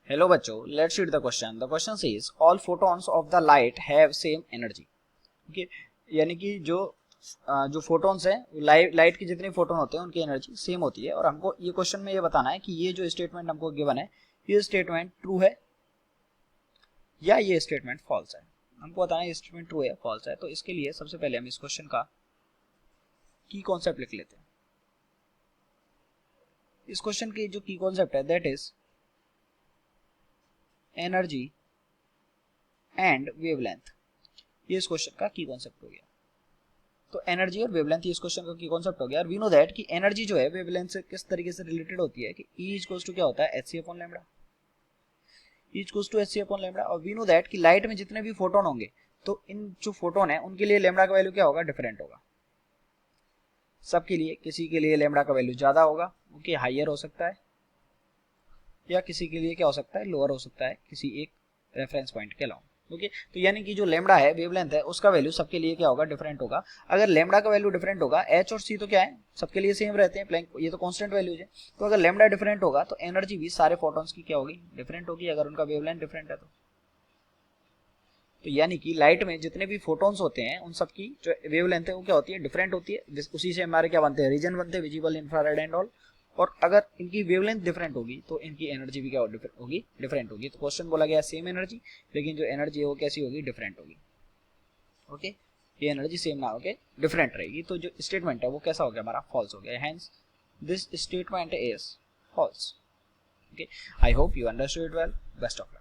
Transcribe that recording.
Hello बच्चों, let's read the question. The question says all photons of the light have same energy. Okay, यानी कि जो photons है light के जितने फोटोन होते हैं उनकी एनर्जी सेम होती है। और हमको ये क्वेश्चन में ये बताना है कि ये जो स्टेटमेंट हमको गिवन है ये स्टेटमेंट ट्रू है या ये स्टेटमेंट फॉल्स है। हमको बताना है ये स्टेटमेंट ट्रू है फॉल्स है। तो इसके लिए सबसे पहले हम इस क्वेश्चन का की कॉन्सेप्ट लिख लेते हैं। इस क्वेश्चन की जो की कॉन्सेप्ट है that is energy and wavelength. ये इस क्वेश्चन का की कॉन्सेप्ट हो गया। तो एनर्जी और वेवलेंथ इस क्वेश्चन का की कॉन्सेप्ट हो गया। और वी नो दैट कि एनर्जी जो है वेवलेंथ से किस तरीके से रिलेटेड होती है कि E इक्वल्स टू क्या होता है hc upon lambda. E equals to hc upon lambda. और वी नो दैट कि लाइट में जितने भी फोटोन होंगे तो इन जो फोटोन है उनके लिए लैम्डा का वैल्यू क्या होगा, डिफरेंट होगा सबके लिए। किसी के लिए लैम्डा का वैल्यू ज्यादा होगा, ओके, हाइयर हो सकता है, या किसी के लिए क्या हो सकता है, लोअर हो सकता है किसी एक रेफरेंस पॉइंट के अलावा। ओके, तो यानी कि जो लेमडा है वेवलेंथ है उसका वैल्यू सबके लिए क्या होगा, डिफरेंट होगा। अगर लेमडा का वैल्यू डिफरेंट होगा, एच और सी तो क्या है सबके लिए सेम रहते हैं, प्लैंक ये तो कांस्टेंट वैल्यूज है। तो अगर लेमडा डिफरेंट होगा तो एनर्जी भी सारे फोटॉन्स की क्या होगी, डिफरेंट होगी, अगर उनका वेवलेंथ डिफरेंट है तो यानी कि लाइट में जितने भी फोटॉन्स होते हैं उन सब की जो वेवलेंथ है वो क्या होती है, डिफरेंट होती है। उसी से हमारे क्या बनते हैं, रीजन बनते हैं, विजिबल, इंफ्रारेड एंड ऑल। और अगर इनकी वेवलेंथ डिफरेंट होगी तो इनकी एनर्जी भी क्या होगी, डिफरेंट होगी। तो क्वेश्चन बोला गया सेम एनर्जी, लेकिन जो एनर्जी है वो कैसी होगी, डिफरेंट होगी। ओके, ये एनर्जी सेम ना होके डिफरेंट रहेगी। तो जो स्टेटमेंट है वो कैसा हो गया, हमारा फॉल्स हो गया। Hence this statement is false. Okay, I hope you understood well. Best of luck.